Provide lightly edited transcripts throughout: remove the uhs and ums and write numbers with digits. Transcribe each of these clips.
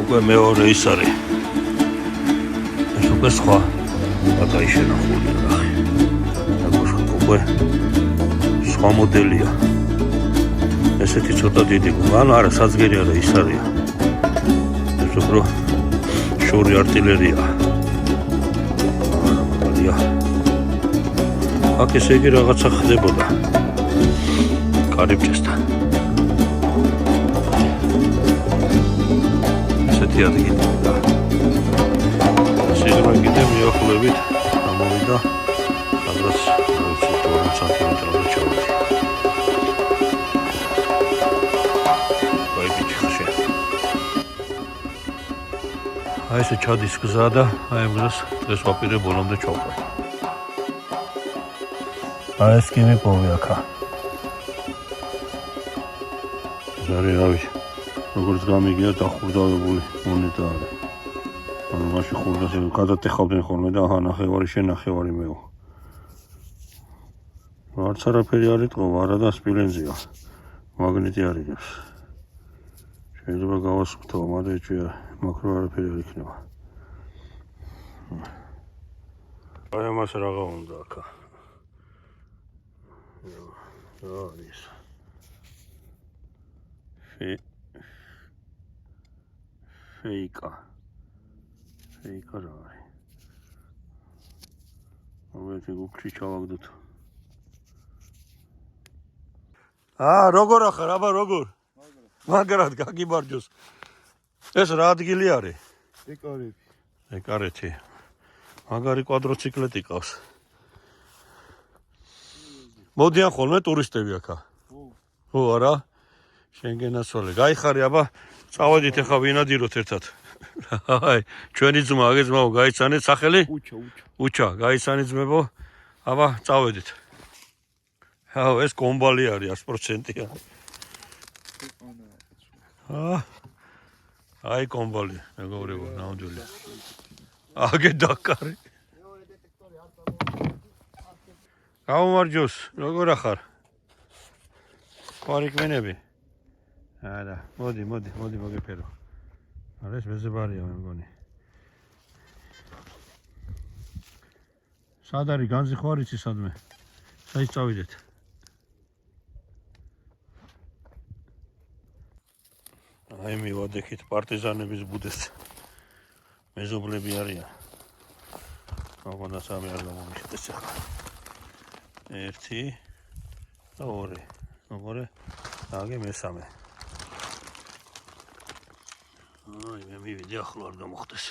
უკვე მეორე ის არის. ეს უკვე სხვა აკაიშენა ხოლმე რა. უკვე სხვა მოდელია. ესეთი ცოტა დიდი ანუ არა საცგერი არა ის არის. ეს უფრო შორი артиллерия. აქ ესე იგი რაღაცა ხდებოდა კარიბჭესთან. ესეთი ადგილი და შეიძლება კიდე მიახლოებით გამოვიდა სადღაც 20 სანტიმეტრზე ჩავდი. აი ესე ჩადის გზა და აი ამ გზას დღეს ვაპირებ ბოლომდე ჩავყვე. აი ეს კი მიპოვე აქა. ზარი რავი. როგორც გამიგია დახურდავებული მონეტა არის. ანუ მაშინ ხურდას გადატეხავდნენ ხოლმე და აჰა ნახევარი შენ ნახევარი მეო. არც არაფერი არ იტყობა, არა და სპილენძია. მაგნიტი არ იღებს. შეიძლება გავასუფთავო, მაგრამ ეჭვია მაქრო არაფერი არ იქნება. აი ამას რაღა უნდა აქა. რა არის? ფეიკა რა არის? ამეთი გუქში ჩავაგდოთ. როგორ ახარ, აბა როგორ? მაგრად გაგიბარჯოს. ეს რა ადგილი არის? ეკარეთი. მაგარი კვადროციკლეტი ყავს. მოდიან ხოლმე ტურისტები აქა. ხო არა? შენ გენაცვალე. გაიხარე აბა, წავედით ახლა ვინადიროთ ერთად. აი, ჩვენი ძმა აგეძმაო, გაიცანეთ სახელი? უჩა, გაიცანეთ ძმებო. აბა, წავედით. ეს კომბალი არის 100%-ია. აი კომბალი, მეგობრებო, ნამდვილი. აგე დაკარი. გამომარჯოს, როგორ ახარ? ყარიკმენები. არა, მოდი მოგეფერო. არა ეს მეზებარია მე მგონი. სად არის განძი ხო არ იცი სადმე? საით წავიდეთ? აი მივადექით პარტიზანების ბუდეს. მეზობლები არიან. აღონა სამი არ გამომიხდეს ახლა. 1 და 2. მოგორე აგე მესამე. აი მე მივიდი ახლა არ გამოხდეს.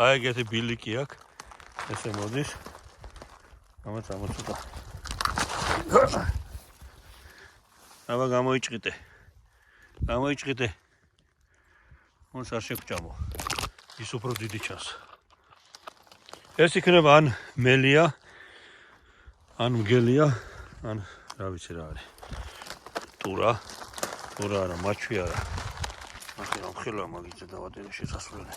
აი ეგეთი ბილიკი აქვს. ესე მოდის. ამაც ამოცუდა. აბა გამოიჭყიდე. მოს არ შეგჭამო. ის უფრო დიდი ჩანს. ეს იქნება ან მელია, ან მგელია, ან რა ვიცი რა არის. ტურა არა, მაჩვი არა. ახლა ამხელა მაგიძე დავადენე შესასვლელი.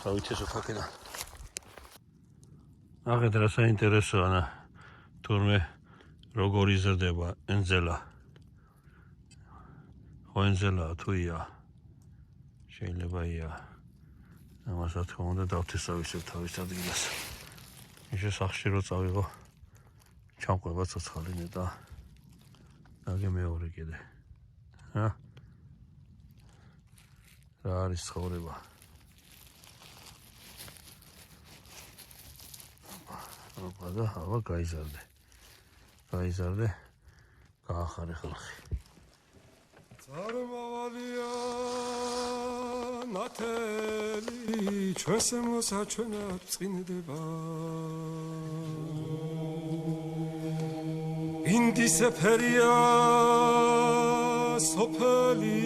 დავიცესოთ აქედან. აღეთ რა საინტერესოა და თურმე როგორ იზრდება ენზელა. ხო ენზელა თუია. შეიძლება ია. ამას რა თქმა უნდა დავთესავისებ თავის ადგილას. ისე სახში რო წავიღო. ჩამყვება ცოცხალი და აგე მეორე კიდე. რა არის ცხოვრება? აბა და აბა გაიზარდე. გაახარე ხალხი. წარმავალია ნათელი ჩვენს მოსაჩვენად წინდება. ინდისეფერია სოფელი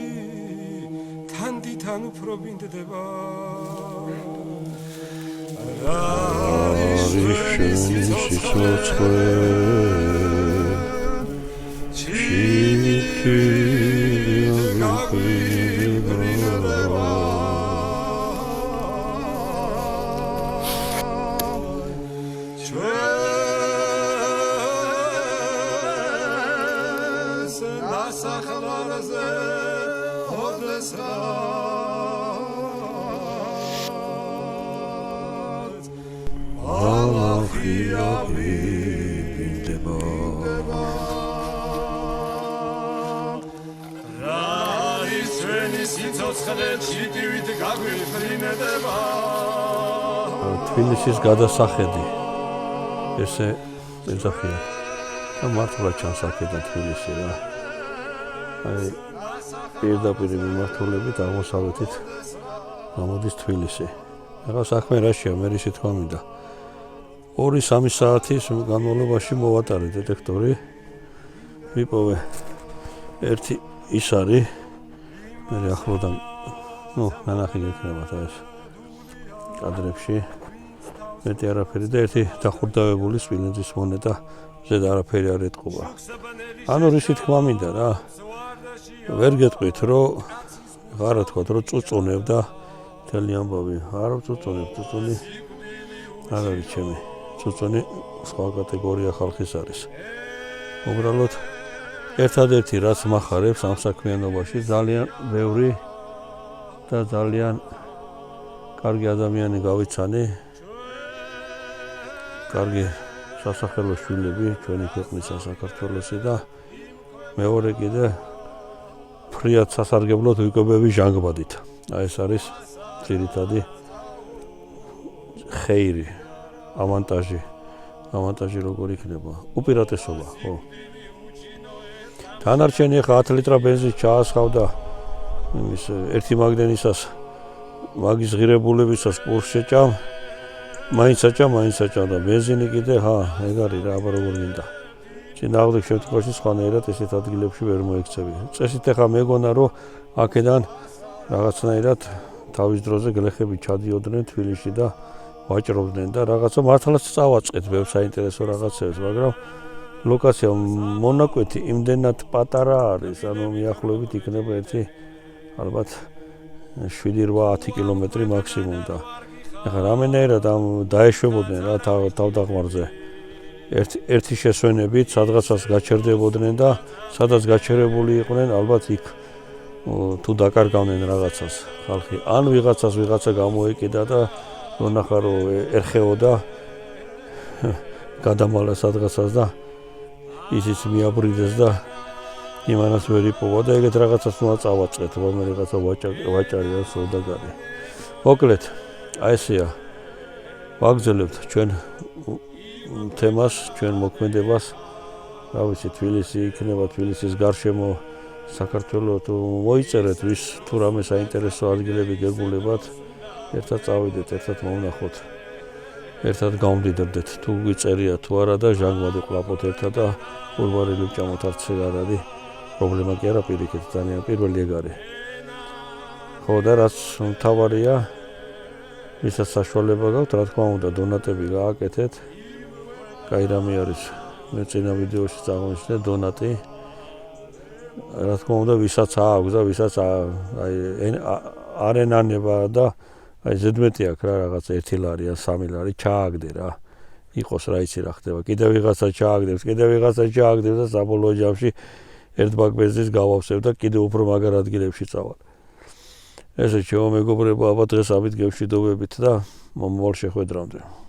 თანდითან უფრო ბინდდება. არის სიცოცხლე ალახია ვიბინდება რაის ჩვენი სიცოცხლე ჩიტივით გაგვიფრინდება თბილისის გადასახედი ესე ეძახია და მართლა ჩანს აქედან თბილისი რა აი პირდაპირ მიმართულებით აღმოსავლეთით გამოდის თბილისი ახლა საქმე რაშია მე ისე თქვა მინდა 2-3 საათის განმავლობაში მოვატარე დეტექტორი მიპოვე ერთი ის არის მე ახლოდან ნანახი გექნება და ეს კადრებში მეტი არაფერი და ერთი დახურდავებული სპილენძის მონეტა ზედ არაფერი არ ეტყობა ანუ რისი თქვა მინდა რა ვერ გეტყვით რომ არა თქვა რომ წუწუნებ და მთელი ამბავი არა წუწუნებ წუწუნი არ არის ჩემი წუწუნი სხვა კატეგორია ხალხის არის უბრალოდ ერთადერთი რაც მახარებს ამ საქმიანობაში ძალიან ბევრი და ძალიან კარგი ადამიანი გავიცანი კარგი სასახელო შვილები ჩვენი ქვეყნისა საქართველოსი და მეორე კიდე ფრიად სასარგებლოდ ვიკვებები ჟანგბადით აი ეს არის ძირითადი ხეირი ავანტაჟი როგორ იქნება უპირატესობა ხო დანარჩენი ხა 10 ლიტრა ბენზინს ჩაასხავდა იმის ერთი მაგდენისას მაგის ღირებულებისას კურსს შეჭამ მაინც აჭამ და ბენზინი კიდე ეგ არის რა აბა როგორ მინდა წინააღმდეგ შემთხვევაში სხვანაირად ესეთ ადგილებში ვერ მოექცევი წესით ახლა მეგონა რომ აქედან რაღაცნაირად თავის დროზე გლეხები ჩადიოდნენ თბილისში და ვაჭრობდნენ და რაღაცა მართლაც წავაწყეთ ბევრ საინტერესო რაღაცებს მაგრამ ლოკაცია მონაკვეთი იმდენად პატარა არის ანუ მიახლოებით იქნება ერთი ალბათ 7-8 კილომეტრი მაქსიმუმ და ახლა რამენაირად ამ დაეშვებოდნენ რა თავდაღმარზე ერთი შესვენებით სადღაცას გაჩერდებოდნენ და სადაც გაჩერებული იყვნენ ალბათ იქ თუ დაკარგავდნენ რაღაცას ხალხი ან ვიღაცა გამოეკიდა და ნახა რომ ერხეოდა გადამალა სადღაცას და ისიც მიაბრიდეს და იმანაც ვერ იპოვა და ეგეთ რაღაცას უნდა წავაწყეთ რომ რაღაცა ვაჭარია სოდაგარი მოკლედ აი ესეა ვაგზელებთ ჩვენ თემას ჩვენ მოქმედებას რა ვიცი თბილისი იქნება თბილისის გარშემო საქართველოს თუ მოიწერეთ ვის თუ რამე საინტერესო ადგილები გეგულებათ ერთად წავიდეთ ერთად მოვნახოთ ერთად გავმდიდრდეთ თუ გიწერია თუ არა და ჟანგბადი ყლაპოთ ერთად და ურბარელი ვჭამოთ არც არ არის პრობლემა კი არა პირიქით ძალიან პირველი ეგ არის ხო და რაც მთავარია ვისაც საშუალება გაქვთ რა თქმა უნდა დონატები გააკეთეთ კაი რამე არის მე წინა ვიდეოში წაღნიშნე დონატი რა თქმა უნდა ვისაც აქვს და ვისაც აი არენანება და აი ზედმეტი აქვს რა რაღაც 1 ლარი ან 3 ლარი ჩააგდე რა იყოს რა იცი რა ხდება კიდევ ვიღაცა ჩააგდებს და საბოლოო ჯამში ერთ ბაკ ბენზინს გავავსებ და კიდევ უფრო მაგარ ადგილებში წავალ ესე ჩემო მეგობრებო აბა დღეს ამით გევშვიდობებით და მომავალ შეხვედრამდე